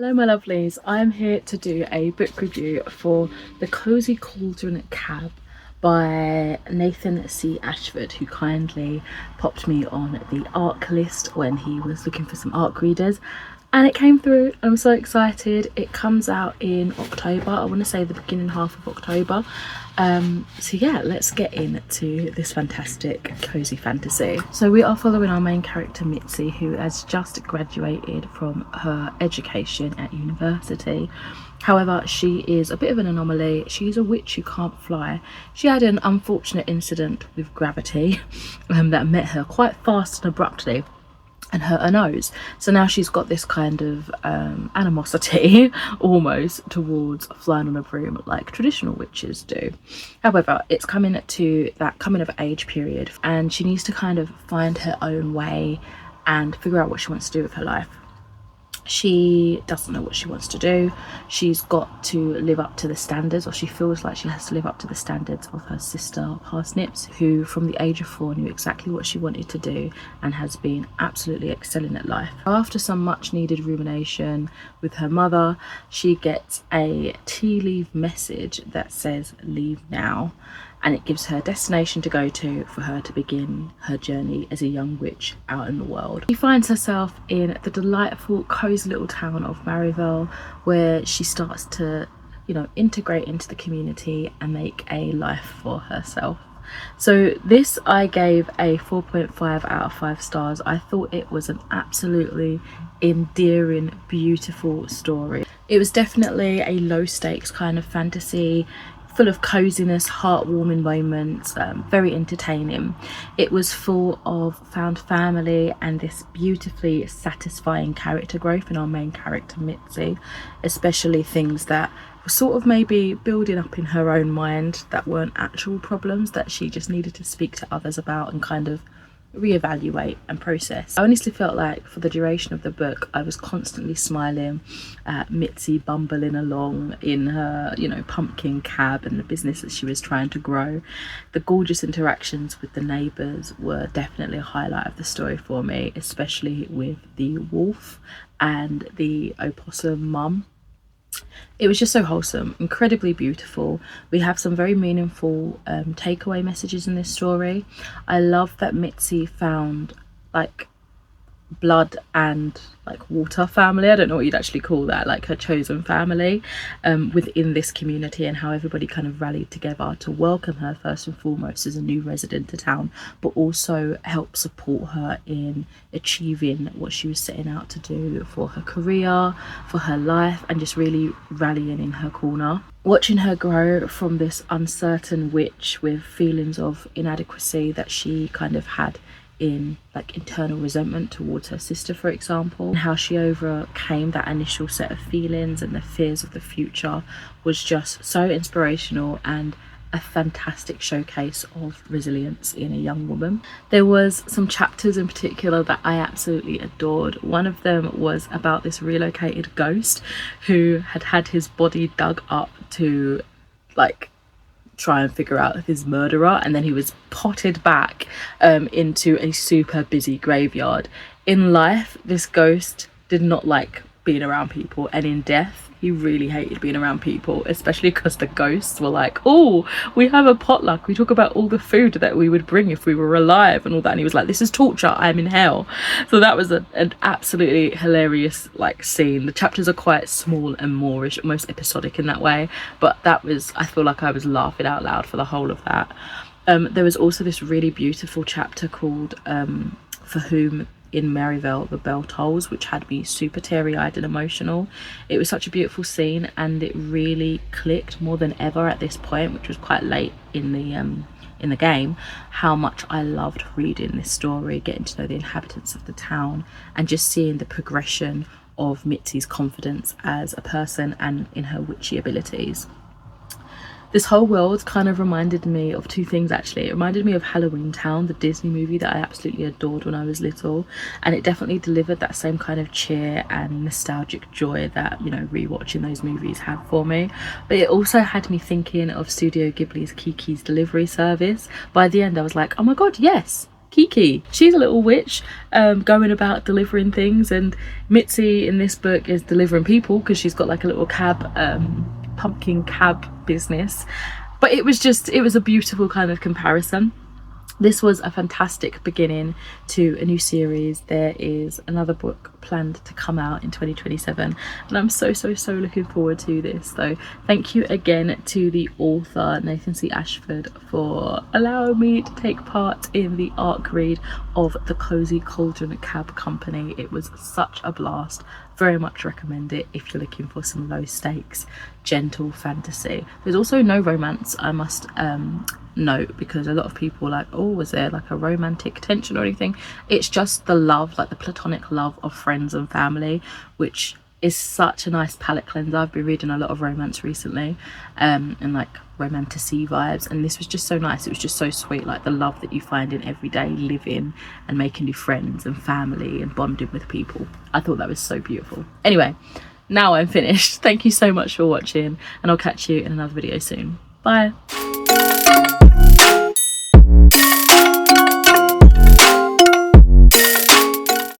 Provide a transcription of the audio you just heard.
Hello my lovelies, I'm here to do a book review for The Cozy Cauldron Cab by Nathan C. Ashford, who kindly popped me on the ARC list when he was looking for some ARC readers, and it came through. I'm so excited. It comes out in October, I want to say the beginning half of October. So yeah, let's get into this fantastic cozy fantasy. So we are following our main character Mitzi, who has just graduated from her education at university. However, she is a bit of an anomaly. She's a witch who can't fly. She had an unfortunate incident with gravity that met her quite fast and abruptly and hurt her nose. So now she's got this kind of animosity almost towards flying on a broom like traditional witches do. However, it's coming to that coming of age period, and she needs to kind of find her own way and figure out what she wants to do with her life. She doesn't know what she wants to do. She's got to live up to the standards, or she feels like she has to live up to the standards of her sister Parsnips, who from the age of 4 knew exactly what she wanted to do and has been absolutely excelling at life. After some much needed rumination with her mother, she gets a tea leaf message that says leave now, and it gives her a destination to go to for her to begin her journey as a young witch out in the world. She finds herself in the delightful cozy little town of Maryville, where she starts to, integrate into the community and make a life for herself. So this I gave a 4.5 out of 5 stars. I thought it was an absolutely endearing, beautiful story. It was definitely a low stakes kind of fantasy, full of coziness, heartwarming moments, very entertaining. It was full of found family and this beautifully satisfying character growth in our main character Mitzi, especially things that were sort of maybe building up in her own mind that weren't actual problems that she just needed to speak to others about and kind of reevaluate and process. I honestly felt like for the duration of the book I was constantly smiling at Mitzi bumbling along in her pumpkin cab and the business that she was trying to grow. The gorgeous interactions with the neighbours were definitely a highlight of the story for me, especially with the wolf and the opossum mum. It was just so wholesome, incredibly beautiful. We have some very meaningful takeaway messages in this story. I love that Mitzi found like blood and like water family, I don't know what you'd actually call that, like her chosen family within this community, and how everybody kind of rallied together to welcome her first and foremost as a new resident to town, but also help support her in achieving what she was setting out to do for her career, for her life, and just really rallying in her corner. Watching her grow from this uncertain witch with feelings of inadequacy that she kind of had in like internal resentment towards her sister, for example, and how she overcame that initial set of feelings and the fears of the future was just so inspirational and a fantastic showcase of resilience in a young woman. There was some chapters in particular that I absolutely adored. One of them was about this relocated ghost who had his body dug up to like try and figure out his murderer, and then he was potted back into a super busy graveyard. In life, this ghost did not like being around people, and in death he really hated being around people, especially because the ghosts were like, oh, we have a potluck, we talk about all the food that we would bring if we were alive and all that, and he was like, this is torture, I'm in hell. So that was an absolutely hilarious like scene. The chapters are quite small and moorish, almost episodic in that way, but I feel like I was laughing out loud for the whole of that. There was also this really beautiful chapter called For Whom in Maryville the Bell Tolls, which had me super teary-eyed and emotional. It was such a beautiful scene, and it really clicked more than ever at this point, which was quite late in the game, how much I loved reading this story, getting to know the inhabitants of the town, and just seeing the progression of Mitzi's confidence as a person and in her witchy abilities. This whole world kind of reminded me of two things actually. It reminded me of Halloween Town, the Disney movie that I absolutely adored when I was little, and it definitely delivered that same kind of cheer and nostalgic joy that, rewatching those movies had for me. But it also had me thinking of Studio Ghibli's Kiki's Delivery Service. By the end I was like, oh my god, yes, Kiki. She's a little witch going about delivering things, and Mitzi in this book is delivering people because she's got like a little cab, pumpkin cab business. But it was a beautiful kind of comparison. This was a fantastic beginning to a new series. There is another book planned to come out in 2027, and I'm so looking forward to this. So thank you again to the author Nathan C. Ashford for allowing me to take part in the ARC read of the Cozy Cauldron Cab Company. It was such a blast. Very much recommend it if you're looking for some low stakes gentle fantasy. There's also no romance, I must note, because a lot of people are like, oh, was there like a romantic tension or anything? It's just the love, like the platonic love of friends and family, which is such a nice palette cleanser. I've been reading a lot of romance recently, and like romantic-y vibes, and this was just so nice. It was just so sweet, like the love that you find in everyday living and making new friends and family and bonding with people. I thought that was so beautiful. Anyway, now I'm finished. Thank you so much for watching, and I'll catch you in another video soon. Bye.